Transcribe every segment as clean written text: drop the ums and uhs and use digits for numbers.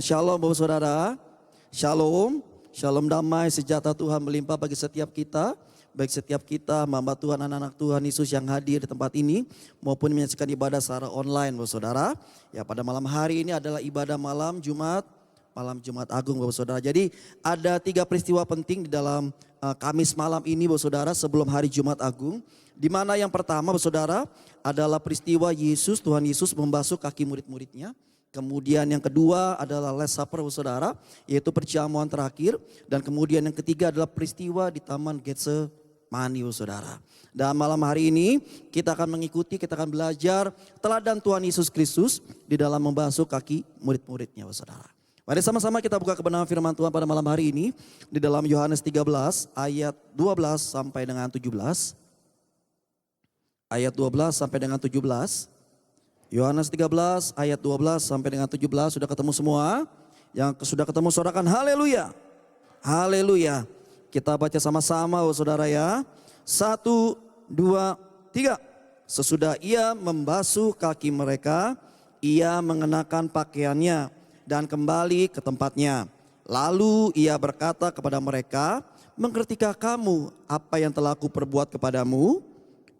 Shalom Bapak Saudara, Shalom, Shalom damai sejahtera Tuhan melimpah bagi setiap kita, baik setiap kita hamba Tuhan, anak-anak Tuhan Yesus yang hadir di tempat ini maupun menyaksikan ibadah secara online Bapak Saudara. Ya, pada malam hari ini adalah ibadah malam Jumat Agung Bapak Saudara. Jadi ada 3 peristiwa penting di dalam Kamis malam ini Bapak Saudara sebelum hari Jumat Agung. Di mana yang pertama Bapak Saudara adalah peristiwa Tuhan Yesus membasuh kaki murid-muridnya. Kemudian yang kedua adalah Last Supper Saudara, yaitu perjamuan terakhir. Dan kemudian yang ketiga adalah peristiwa di Taman Getsemani Saudara. Dan malam hari ini kita akan belajar teladan Tuhan Yesus Kristus di dalam membasuh kaki murid-muridnya Saudara. Mari sama-sama kita buka kebenaran firman Tuhan pada malam hari ini di dalam Yohanes 13 ayat 12 sampai dengan 17. Ayat 12 sampai dengan 17. Yohanes 13 ayat 12 sampai dengan 17. Sudah ketemu semua? Yang sudah ketemu sorakan haleluya. Haleluya. Kita baca sama-sama saudara ya. 1, 2, 3. Sesudah ia membasuh kaki mereka, ia mengenakan pakaiannya dan kembali ke tempatnya. Lalu ia berkata kepada mereka, mengertikah kamu apa yang telah aku perbuat kepadamu?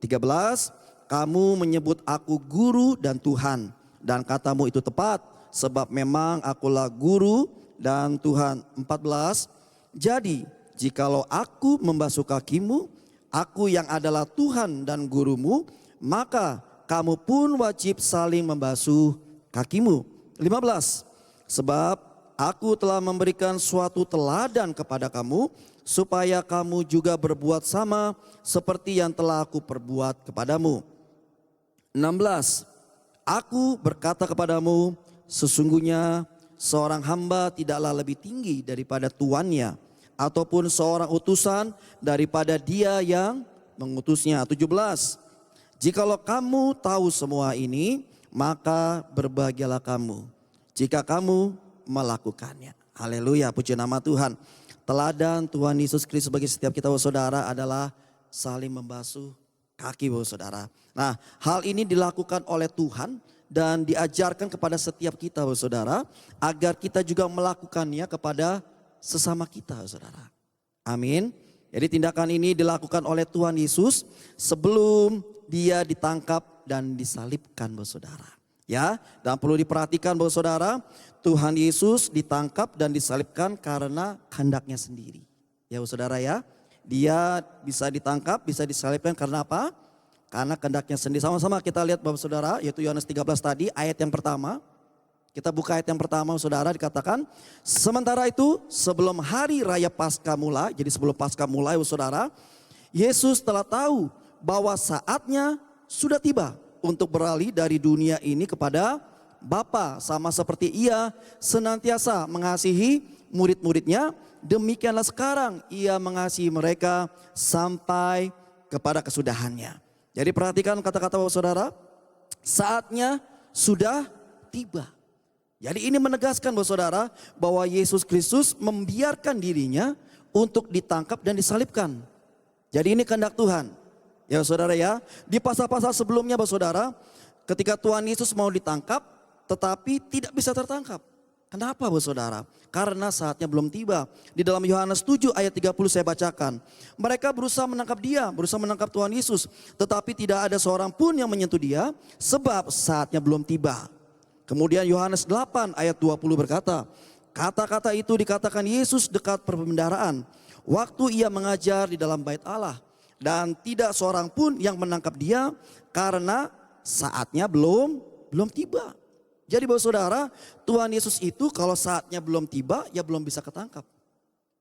13. Kamu menyebut aku guru dan Tuhan, dan katamu itu tepat, sebab memang akulah guru dan Tuhan. 14. Jadi jikalau aku membasuh kakimu, aku yang adalah Tuhan dan gurumu, maka kamu pun wajib saling membasuh kakimu. 15. Sebab aku telah memberikan suatu teladan kepada kamu, supaya kamu juga berbuat sama seperti yang telah aku perbuat kepadamu. 16. Aku berkata kepadamu, sesungguhnya seorang hamba tidaklah lebih tinggi daripada tuannya, ataupun seorang utusan daripada dia yang mengutusnya. 17. Jikalau kamu tahu semua ini, maka berbahagialah kamu jika kamu melakukannya. Haleluya, puji nama Tuhan. Teladan Tuhan Yesus Kristus bagi setiap kita saudara adalah saling membasuh kaki saudara. Nah, hal ini dilakukan oleh Tuhan dan diajarkan kepada setiap kita saudara, agar kita juga melakukannya kepada sesama kita saudara. Amin. Jadi tindakan ini dilakukan oleh Tuhan Yesus sebelum dia ditangkap dan disalibkan saudara. Ya, dan perlu diperhatikan saudara, Tuhan Yesus ditangkap dan disalibkan karena kehendaknya sendiri. Ya saudara ya. Dia bisa ditangkap, bisa disalibkan karena apa? Karena kehendaknya sendiri. Sama-sama kita lihat Bapak Saudara, yaitu Yohanes 13 tadi, ayat yang pertama. Kita buka ayat yang pertama saudara, dikatakan, sementara itu sebelum hari raya Paskah mulai, jadi sebelum Paskah mulai saudara, Yesus telah tahu bahwa saatnya sudah tiba untuk beralih dari dunia ini kepada Bapa. Sama seperti ia senantiasa mengasihi murid-muridnya, demikianlah sekarang ia mengasihi mereka sampai kepada kesudahannya. Jadi perhatikan kata-kata Bapak Saudara, saatnya sudah tiba. Jadi ini menegaskan Bapak Saudara bahwa Yesus Kristus membiarkan dirinya untuk ditangkap dan disalibkan. Jadi ini kehendak Tuhan. Ya saudara ya, di pasal-pasal sebelumnya Bapak Saudara, ketika Tuhan Yesus mau ditangkap tetapi tidak bisa tertangkap. Kenapa Bapak Saudara? Karena saatnya belum tiba. Di dalam Yohanes 7 ayat 30 saya bacakan. Mereka berusaha menangkap Tuhan Yesus. Tetapi tidak ada seorang pun yang menyentuh dia, sebab saatnya belum tiba. Kemudian Yohanes 8 ayat 20 berkata, kata-kata itu dikatakan Yesus dekat perbendaharaan, waktu ia mengajar di dalam bait Allah. Dan tidak seorang pun yang menangkap dia, karena saatnya belum tiba. Jadi Bapak Saudara, Tuhan Yesus itu kalau saatnya belum tiba, ya belum bisa ketangkap.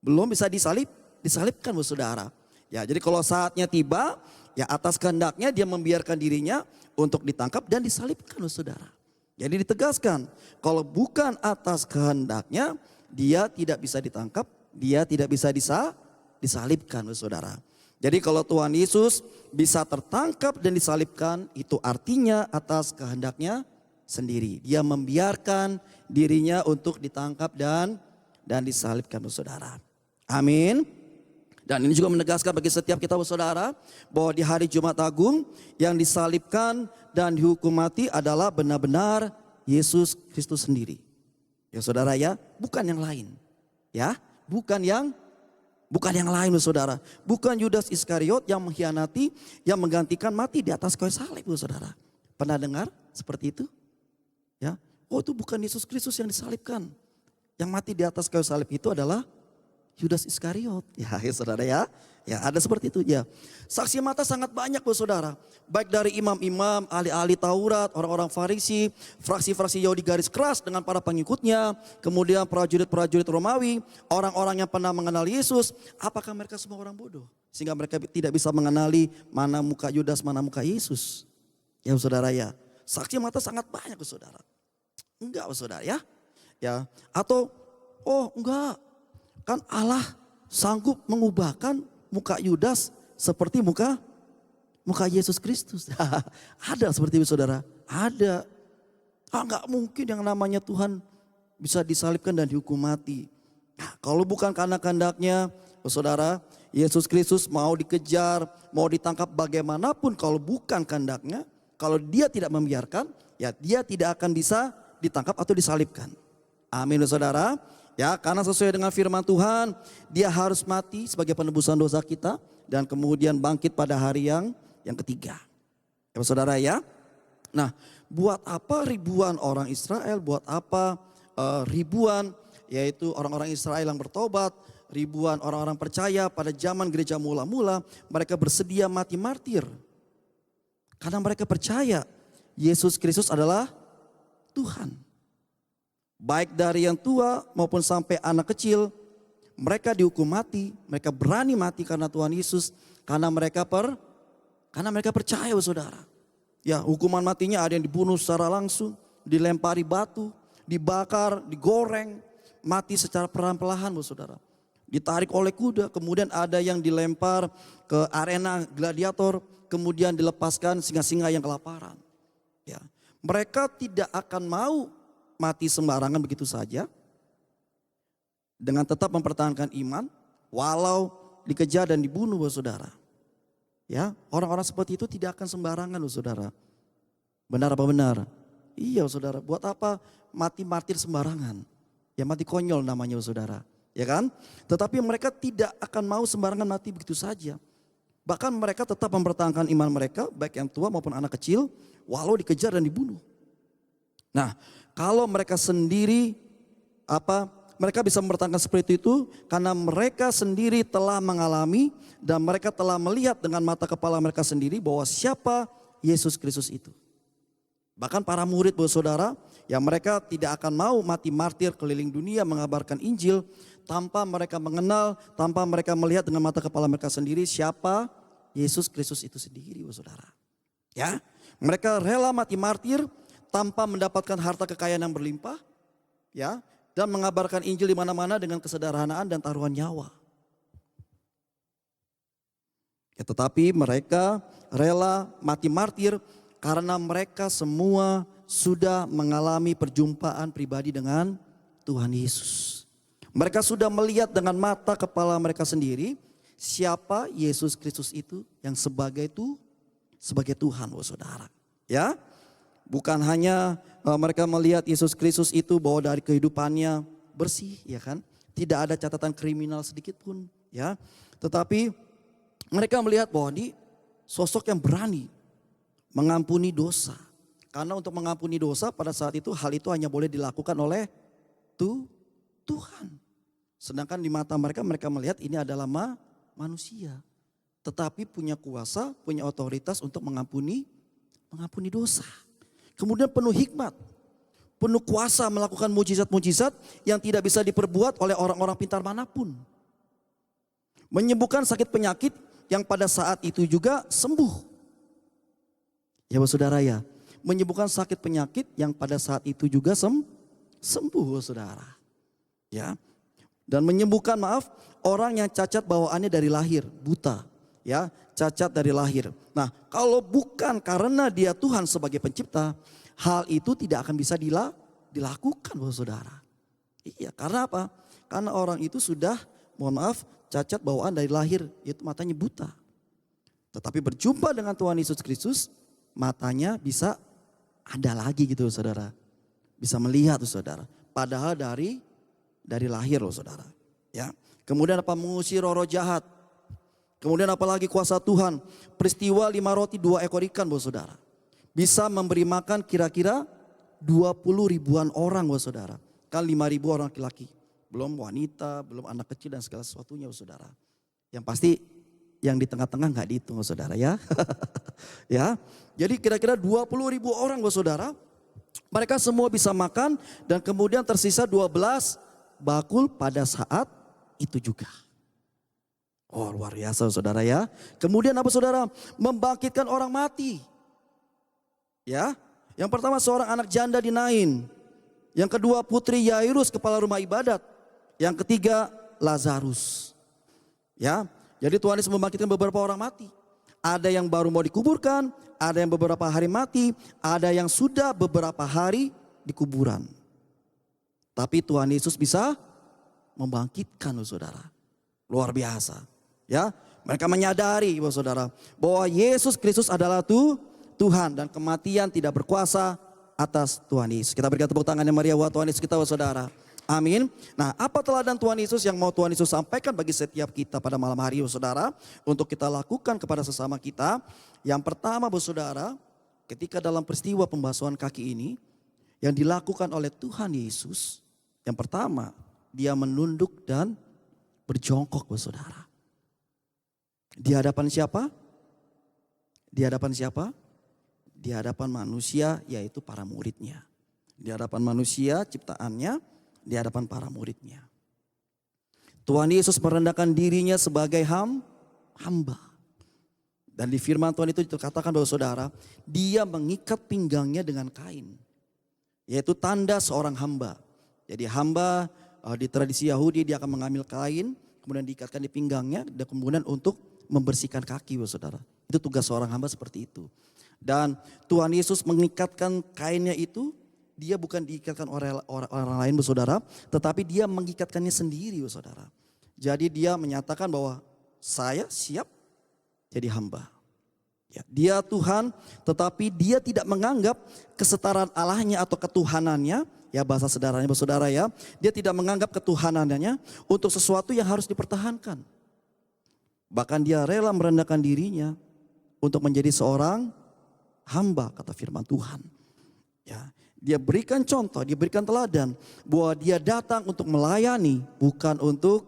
Belum bisa disalibkan Bapak Saudara. Ya, jadi kalau saatnya tiba, ya atas kehendaknya dia membiarkan dirinya untuk ditangkap dan disalibkan Bapak Saudara. Jadi ditegaskan, kalau bukan atas kehendaknya, dia tidak bisa ditangkap, dia tidak bisa disalibkan Bapak Saudara. Jadi kalau Tuhan Yesus bisa tertangkap dan disalibkan, itu artinya atas kehendaknya sendiri. Dia membiarkan dirinya untuk ditangkap dan disalibkan saudara. Amin. Dan ini juga menegaskan bagi setiap kita saudara bahwa di hari Jumat Agung yang disalibkan dan dihukum mati adalah benar-benar Yesus Kristus sendiri. Ya saudara ya, bukan yang lain. Ya, bukan yang lain saudara. Bukan Yudas Iskariot yang mengkhianati, yang menggantikan mati di atas kayu salib saudara. Pernah dengar seperti itu? Ya, oh itu bukan Yesus Kristus yang disalibkan. Yang mati di atas kayu salib itu adalah Yudas Iskariot. Ya, saudara ya. Ya ada seperti itu ya. Saksi mata sangat banyak saudara. Baik dari imam-imam, ahli-ahli Taurat, orang-orang Farisi, fraksi-fraksi Yahudi garis keras dengan para pengikutnya. Kemudian prajurit-prajurit Romawi, orang-orang yang pernah mengenal Yesus. Apakah mereka semua orang bodoh? Sehingga mereka tidak bisa mengenali mana muka Yudas, mana muka Yesus. Ya saudara ya. Saksi mata sangat banyak saudara. Enggak saudara ya. Ya, atau oh enggak. Kan Allah sanggup mengubahkan muka Yudas seperti muka Yesus Kristus. Ada seperti itu saudara. Ada. Enggak mungkin yang namanya Tuhan bisa disalibkan dan dihukum mati. Nah, kalau bukan karena kehendaknya, saudara, Yesus Kristus mau dikejar, mau ditangkap bagaimanapun kalau bukan kehendaknya, kalau dia tidak membiarkan, ya dia tidak akan bisa ditangkap atau disalibkan. Amin saudara. Ya, karena sesuai dengan firman Tuhan, dia harus mati sebagai penebusan dosa kita dan kemudian bangkit pada hari yang ketiga. Ya, saudara ya. Nah, buat apa ribuan orang Israel, buat apa ribuan yaitu orang-orang Israel yang bertobat, ribuan orang-orang percaya pada zaman gereja mula-mula, mereka bersedia mati martir. Karena mereka percaya Yesus Kristus adalah Tuhan. Baik dari yang tua maupun sampai anak kecil, mereka dihukum mati, mereka berani mati karena Tuhan Yesus, karena mereka percaya saudara. Ya, hukuman matinya ada yang dibunuh secara langsung, dilempari batu, dibakar, digoreng, mati secara perlahan-lahan saudara. Ditarik oleh kuda, kemudian ada yang dilempar ke arena gladiator, kemudian dilepaskan singa-singa yang kelaparan. Ya, mereka tidak akan mau mati sembarangan begitu saja, dengan tetap mempertahankan iman, walau dikejar dan dibunuh saudara. Ya, orang-orang seperti itu tidak akan sembarangan saudara. Benar apa benar? Iya saudara, buat apa mati martir sembarangan? Ya mati konyol namanya saudara. Ya kan? Tetapi mereka tidak akan mau sembarangan mati begitu saja. Bahkan mereka tetap mempertahankan iman mereka, baik yang tua maupun anak kecil, walau dikejar dan dibunuh. Nah, kalau mereka sendiri mereka bisa mempertahankan seperti itu karena mereka sendiri telah mengalami dan mereka telah melihat dengan mata kepala mereka sendiri bahwa siapa Yesus Kristus itu. Bahkan para murid saudara, yang mereka tidak akan mau mati martir keliling dunia mengabarkan Injil tanpa mereka mengenal, tanpa mereka melihat dengan mata kepala mereka sendiri siapa Yesus Kristus itu sendiri saudara. Ya, mereka rela mati martir tanpa mendapatkan harta kekayaan yang berlimpah, ya, dan mengabarkan Injil di mana-mana dengan kesederhanaan dan taruhan nyawa. Ya, tetapi mereka rela mati martir karena mereka semua sudah mengalami perjumpaan pribadi dengan Tuhan Yesus. Mereka sudah melihat dengan mata kepala mereka sendiri siapa Yesus Kristus itu yang sebagai Tuhan, saudara. Ya. Bukan hanya mereka melihat Yesus Kristus itu bahwa dari kehidupannya bersih, ya kan? Tidak ada catatan kriminal sedikit pun, ya. Tetapi mereka melihat bahwa ini sosok yang berani mengampuni dosa. Karena untuk mengampuni dosa pada saat itu hal itu hanya boleh dilakukan oleh Tuhan. Sedangkan di mata mereka melihat ini adalah manusia. Tetapi punya kuasa, punya otoritas untuk mengampuni dosa. Kemudian penuh hikmat, penuh kuasa melakukan mujizat-mujizat yang tidak bisa diperbuat oleh orang-orang pintar manapun. Menyembuhkan sakit penyakit yang pada saat itu juga sembuh. Ya saudara ya, menyembuhkan sakit penyakit yang pada saat itu juga sembuh saudara. Ya, dan menyembuhkan orang yang cacat bawaannya dari lahir, buta. Ya, cacat dari lahir. Nah, kalau bukan karena dia Tuhan sebagai pencipta, hal itu tidak akan bisa dilakukan saudara. Iya, karena apa? Karena orang itu sudah, cacat bawaan dari lahir, yaitu matanya buta. Tetapi berjumpa dengan Tuhan Yesus Kristus, matanya bisa ada lagi gitu saudara. Bisa melihat saudara. padahal dari lahir loh saudara. Ya. Kemudian apa? Mengusir roh jahat. Kemudian apalagi kuasa Tuhan. Peristiwa 5 roti 2 ekor ikan bos saudara. Bisa memberi makan kira-kira 20 ribuan orang bos saudara. Kan 5 ribu orang laki-laki. Belum wanita, belum anak kecil dan segala sesuatunya bos saudara. Yang pasti yang di tengah-tengah gak dihitung bos saudara ya. Ya. Jadi kira-kira 20 ribu orang bos saudara. Mereka semua bisa makan dan kemudian tersisa 12 bakul pada saat itu juga. Oh luar biasa saudara ya. Kemudian apa saudara? Membangkitkan orang mati. Ya, yang pertama seorang anak janda di Nain. Yang kedua putri Yairus kepala rumah ibadat. Yang ketiga Lazarus. Ya, jadi Tuhan Yesus membangkitkan beberapa orang mati. Ada yang baru mau dikuburkan, ada yang beberapa hari mati, ada yang sudah beberapa hari di kuburan. Tapi Tuhan Yesus bisa membangkitkan saudara. Luar biasa. Ya, mereka menyadari saudara bahwa Yesus Kristus adalah Tuhan dan kematian tidak berkuasa atas Tuhan Yesus. Kita berikan tepuk tangan yang meriah buat Tuhan Yesus kita saudara. Amin. Nah, apa teladan Tuhan Yesus yang mau Tuhan Yesus sampaikan bagi setiap kita pada malam hari saudara untuk kita lakukan kepada sesama kita? Yang pertama saudara, ketika dalam peristiwa pembasuhan kaki ini yang dilakukan oleh Tuhan Yesus, yang pertama dia menunduk dan berjongkok saudara. Di hadapan siapa? Di hadapan siapa? Di hadapan manusia yaitu para muridnya. Di hadapan manusia ciptaannya, di hadapan para muridnya. Tuhan Yesus merendahkan dirinya sebagai hamba. Dan di firman Tuhan itu dikatakan bahwa saudara, dia mengikat pinggangnya dengan kain. Yaitu tanda seorang hamba. Jadi hamba di tradisi Yahudi dia akan mengambil kain, kemudian diikatkan di pinggangnya dan kemudian untuk membersihkan kaki saudara. Itu tugas seorang hamba seperti itu. Dan Tuhan Yesus mengikatkan kainnya itu, dia bukan diikatkan orang lain saudara, tetapi dia mengikatkannya sendiri saudara. Jadi dia menyatakan bahwa saya siap jadi hamba. Ya, dia Tuhan, tetapi dia tidak menganggap kesetaraan Allahnya atau ketuhanannya, ya bahasa sederhananya saudara ya, dia tidak menganggap ketuhanannya untuk sesuatu yang harus dipertahankan. Bahkan dia rela merendahkan dirinya untuk menjadi seorang hamba kata firman Tuhan. Ya, dia berikan contoh, dia berikan teladan bahwa dia datang untuk melayani bukan untuk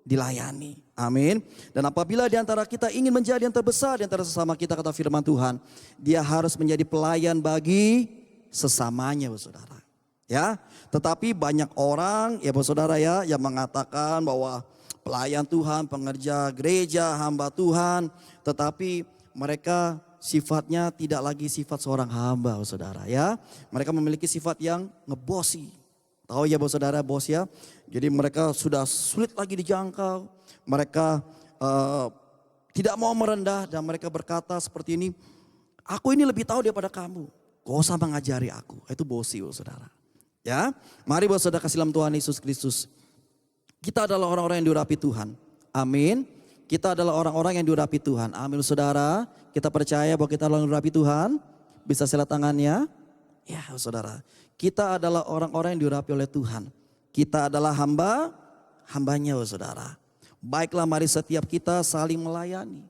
dilayani. Amin. Dan apabila di antara kita ingin menjadi yang terbesar di antara sesama kita kata firman Tuhan, dia harus menjadi pelayan bagi sesamanya saudara. Ya, tetapi banyak orang ya saudara ya yang mengatakan bahwa pelayan Tuhan, pengerja gereja, hamba Tuhan, tetapi mereka sifatnya tidak lagi sifat seorang hamba saudara ya. Mereka memiliki sifat yang ngebosi. Tahu ya saudara bos ya. Jadi mereka sudah sulit lagi dijangkau. Mereka tidak mau merendah dan mereka berkata seperti ini. Aku ini lebih tahu daripada kamu. Gak usah mengajari aku. Itu bosi saudara. Ya, mari saudara kasih dalam Tuhan Yesus Kristus. Kita adalah orang-orang yang diurapi Tuhan. Amin. Kita adalah orang-orang yang diurapi Tuhan. Amin saudara. Kita percaya bahwa kita adalah diurapi Tuhan. Bisa silat tangannya. Ya saudara. Kita adalah orang-orang yang diurapi oleh Tuhan. Kita adalah hambanya saudara. Baiklah mari setiap kita saling melayani.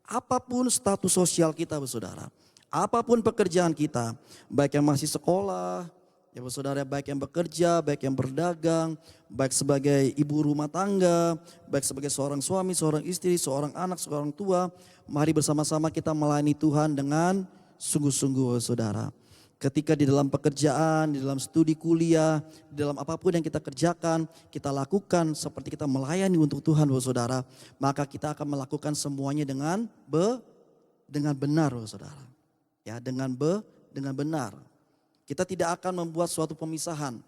Apapun status sosial kita saudara. Apapun pekerjaan kita. Baik yang masih sekolah. Ya saudara, baik yang bekerja, baik yang berdagang, baik sebagai ibu rumah tangga, baik sebagai seorang suami, seorang istri, seorang anak, seorang tua. Mari bersama-sama kita melayani Tuhan dengan sungguh-sungguh saudara. Ketika di dalam pekerjaan, di dalam studi kuliah, di dalam apapun yang kita kerjakan, kita lakukan seperti kita melayani untuk Tuhan saudara. Maka kita akan melakukan semuanya dengan benar saudara. Ya, dengan benar. Kita tidak akan membuat suatu pemisahan.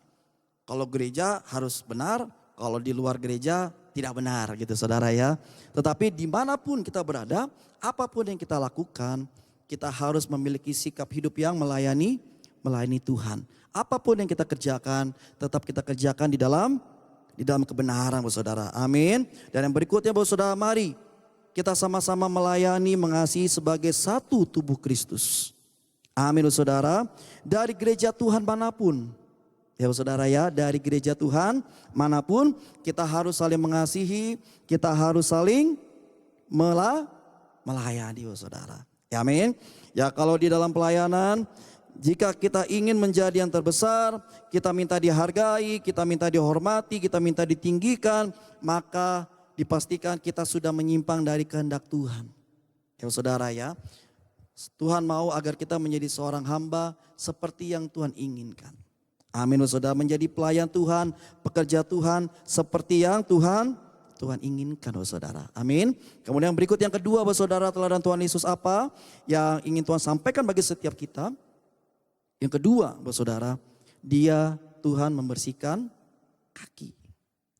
Kalau gereja harus benar, kalau di luar gereja tidak benar gitu saudara ya. Tetapi dimanapun kita berada, apapun yang kita lakukan, kita harus memiliki sikap hidup yang melayani Tuhan. Apapun yang kita kerjakan, tetap kita kerjakan di dalam kebenaran saudara. Amin. Dan yang berikutnya saudara, mari kita sama-sama melayani, mengasihi sebagai satu tubuh Kristus. Amin saudara. Dari gereja Tuhan manapun, Ya saudara ya, dari gereja Tuhan manapun kita harus saling mengasihi, kita harus saling melayani saudara. Ya amin. Ya kalau di dalam pelayanan, jika kita ingin menjadi yang terbesar, kita minta dihargai, kita minta dihormati, kita minta ditinggikan, maka dipastikan kita sudah menyimpang dari kehendak Tuhan. Ya saudara ya, Tuhan mau agar kita menjadi seorang hamba seperti yang Tuhan inginkan. Amin saudara, menjadi pelayan Tuhan, pekerja Tuhan seperti yang Tuhan inginkan saudara. Amin. Kemudian berikut yang kedua saudara, teladan Tuhan Yesus apa yang ingin Tuhan sampaikan bagi setiap kita. Yang kedua saudara, dia Tuhan membersihkan kaki.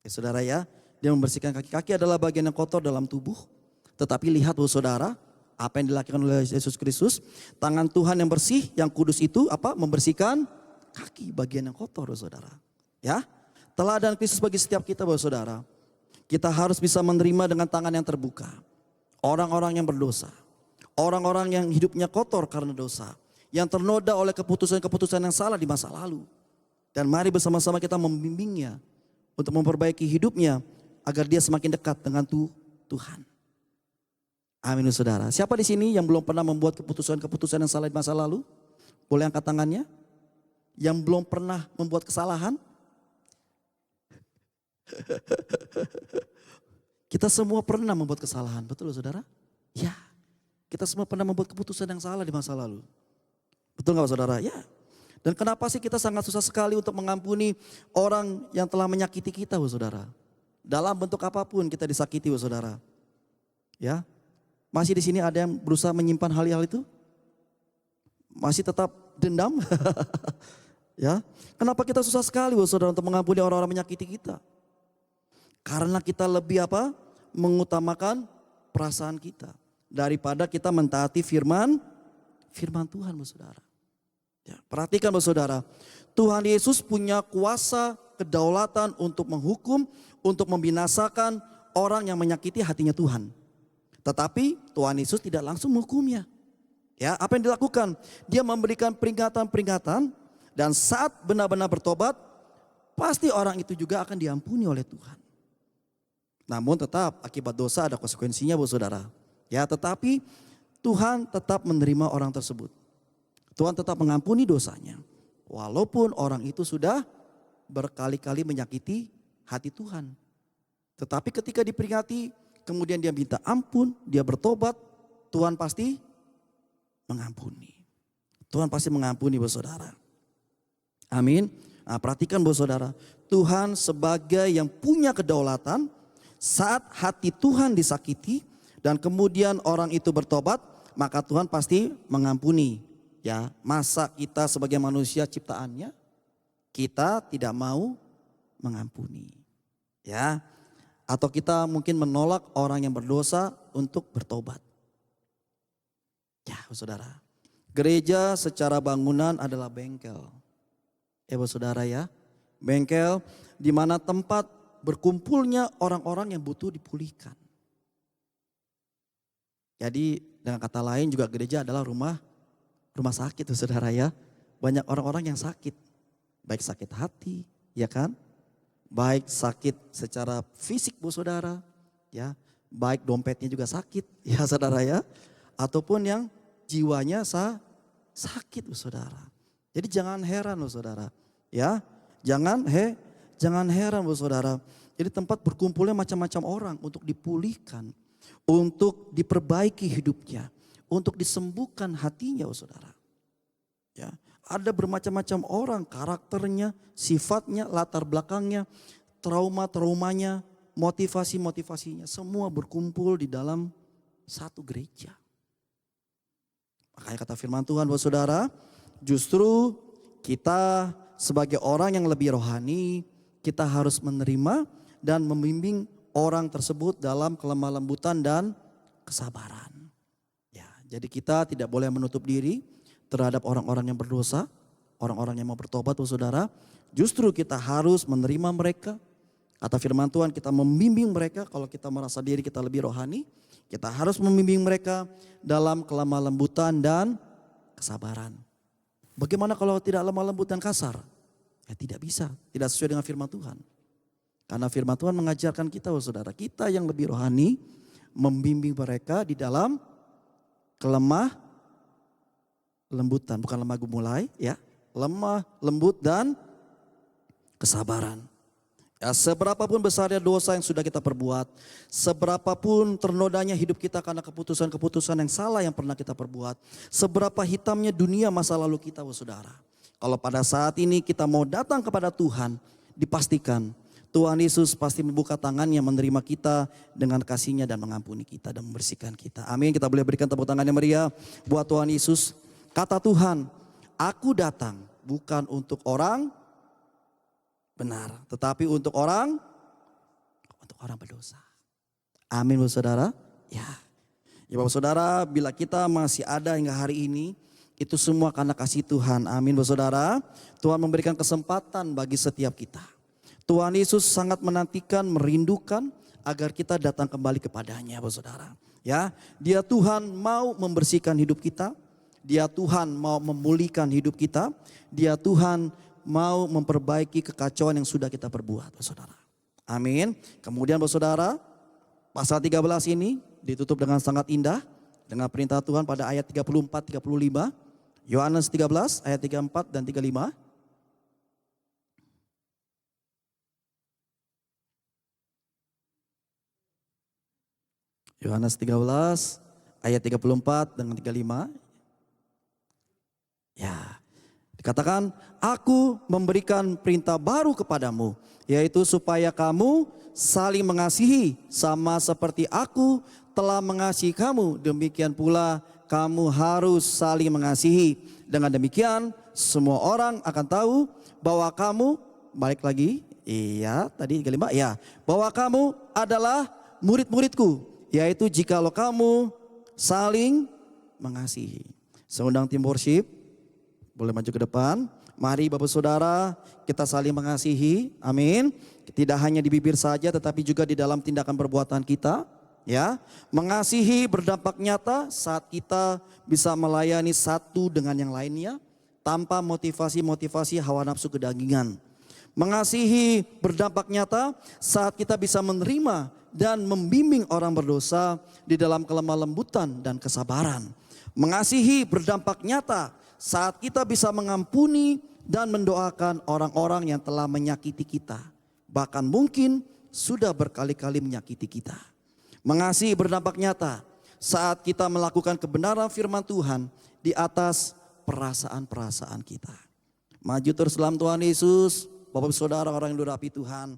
Ya saudara ya, dia membersihkan kaki. Kaki adalah bagian yang kotor dalam tubuh. Tetapi lihat saudara, apa yang dilakukan oleh Yesus Kristus, tangan Tuhan yang bersih, yang kudus itu apa? Membersihkan kaki, bagian yang kotor saudara. Ya, teladan Kristus bagi setiap kita saudara. Kita harus bisa menerima dengan tangan yang terbuka orang-orang yang berdosa, orang-orang yang hidupnya kotor karena dosa, yang ternoda oleh keputusan-keputusan yang salah di masa lalu. Dan mari bersama-sama kita membimbingnya untuk memperbaiki hidupnya agar dia semakin dekat dengan Tuhan. Amin saudara. Siapa di sini yang belum pernah membuat keputusan-keputusan yang salah di masa lalu? Boleh angkat tangannya? Yang belum pernah membuat kesalahan? Kita semua pernah membuat kesalahan, betul saudara? Ya, kita semua pernah membuat keputusan yang salah di masa lalu. Betul gak saudara? Ya. Dan kenapa sih kita sangat susah sekali untuk mengampuni orang yang telah menyakiti kita saudara? Dalam bentuk apapun kita disakiti saudara. Ya, masih di sini ada yang berusaha menyimpan hal-hal itu? Masih tetap dendam? Ya, kenapa kita susah sekali saudara untuk mengampuni orang-orang menyakiti kita? Karena kita lebih apa? Mengutamakan perasaan kita daripada kita mentaati firman Tuhan saudara. Ya, perhatikan saudara, Tuhan Yesus punya kuasa kedaulatan untuk menghukum, untuk membinasakan orang yang menyakiti hatinya Tuhan. Tetapi Tuhan Yesus tidak langsung menghukumnya. Ya, apa yang dilakukan? Dia memberikan peringatan-peringatan. Dan saat benar-benar bertobat, pasti orang itu juga akan diampuni oleh Tuhan. Namun tetap akibat dosa ada konsekuensinya saudara. Ya, tetapi Tuhan tetap menerima orang tersebut. Tuhan tetap mengampuni dosanya. Walaupun orang itu sudah berkali-kali menyakiti hati Tuhan. Tetapi ketika diperingati, kemudian dia minta ampun, dia bertobat, Tuhan pasti mengampuni. Tuhan pasti mengampuni saudara. Amin. Nah, perhatikan saudara, Tuhan sebagai yang punya kedaulatan, saat hati Tuhan disakiti dan kemudian orang itu bertobat, maka Tuhan pasti mengampuni. Ya, masa kita sebagai manusia ciptaannya, kita tidak mau mengampuni. Ya, atau kita mungkin menolak orang yang berdosa untuk bertobat. Ya, saudara, gereja secara bangunan adalah bengkel. Ya saudara ya, bengkel di mana tempat berkumpulnya orang-orang yang butuh dipulihkan. Jadi dengan kata lain juga gereja adalah rumah sakit saudara ya. Banyak orang-orang yang sakit, baik sakit hati ya kan, baik sakit secara fisik saudara ya, baik dompetnya juga sakit ya saudara ya, ataupun yang jiwanya sakit saudara. Jadi jangan heran saudara. Ya, jangan heran saudara. Jadi tempat berkumpulnya macam-macam orang untuk dipulihkan, untuk diperbaiki hidupnya, untuk disembuhkan hatinya saudara. Ya, ada bermacam-macam orang, karakternya, sifatnya, latar belakangnya, trauma-traumanya, motivasi-motivasinya, semua berkumpul di dalam satu gereja. Makanya kata firman Tuhan saudara, justru kita sebagai orang yang lebih rohani, kita harus menerima dan membimbing orang tersebut dalam kelemah lembutan dan kesabaran. Ya, jadi kita tidak boleh menutup diri terhadap orang-orang yang berdosa, orang-orang yang mau bertobat saudara. Justru kita harus menerima mereka. Kata firman Tuhan, kita membimbing mereka kalau kita merasa diri kita lebih rohani. Kita harus membimbing mereka dalam kelemah lembutan dan kesabaran. Bagaimana kalau tidak lemah lembut dan kasar? Ya tidak bisa, tidak sesuai dengan firman Tuhan. Karena firman Tuhan mengajarkan kita, saudara, kita yang lebih rohani membimbing mereka di dalam kelemah lembutan, bukan lemah gemulai ya, lemah lembut dan kesabaran. Ya, seberapapun besarnya dosa yang sudah kita perbuat, seberapapun ternodanya hidup kita karena keputusan-keputusan yang salah yang pernah kita perbuat, seberapa hitamnya dunia masa lalu kita, saudara. Kalau pada saat ini kita mau datang kepada Tuhan, dipastikan Tuhan Yesus pasti membuka tangannya menerima kita dengan kasih-Nya dan mengampuni kita dan membersihkan kita. Amin. Kita boleh berikan tepuk tangan yang meriah buat Tuhan Yesus. Kata Tuhan, aku datang bukan untuk orang benar, tetapi untuk orang berdosa. Amin, Bapak Saudara. Ya, Bapak Saudara, bila kita masih ada hingga hari ini, itu semua karena kasih Tuhan. Amin, Bapak Saudara. Tuhan memberikan kesempatan bagi setiap kita. Tuhan Yesus sangat menantikan, merindukan agar kita datang kembali kepadanya, Bapak Saudara. Ya, Dia Tuhan mau membersihkan hidup kita. Dia Tuhan mau memulihkan hidup kita. Dia Tuhan mau memperbaiki kekacauan yang sudah kita perbuat, Bapak Saudara. Amin. Kemudian Bapak Saudara, pasal 13 ini ditutup dengan sangat indah dengan perintah Tuhan pada ayat 34-35. Yohanes 13 ayat 34 dan 35. Yohanes 13 ayat 34 dengan 35. Ya, dikatakan, aku memberikan perintah baru kepadamu, yaitu supaya kamu saling mengasihi sama seperti aku telah mengasihi kamu. Demikian pula kamu harus saling mengasihi. Dengan demikian semua orang akan tahu bahwa kamu, balik lagi, iya tadi 35, ya, bahwa kamu adalah murid-muridku, yaitu jikalau kamu saling mengasihi. Seundang tim worship, boleh maju ke depan. Mari Bapak Saudara, kita saling mengasihi. Amin. Tidak hanya di bibir saja tetapi juga di dalam tindakan perbuatan kita. Ya, mengasihi berdampak nyata saat kita bisa melayani satu dengan yang lainnya tanpa motivasi-motivasi hawa nafsu kedagingan. Mengasihi berdampak nyata saat kita bisa menerima dan membimbing orang berdosa di dalam kelemah lembutan dan kesabaran. Mengasihi berdampak nyata saat kita bisa mengampuni dan mendoakan orang-orang yang telah menyakiti kita, bahkan mungkin sudah berkali-kali menyakiti kita. Mengasihi berdampak nyata saat kita melakukan kebenaran firman Tuhan di atas perasaan-perasaan kita. Maju terus dalam Tuhan Yesus, Bapak Saudara orang yang dirapi Tuhan.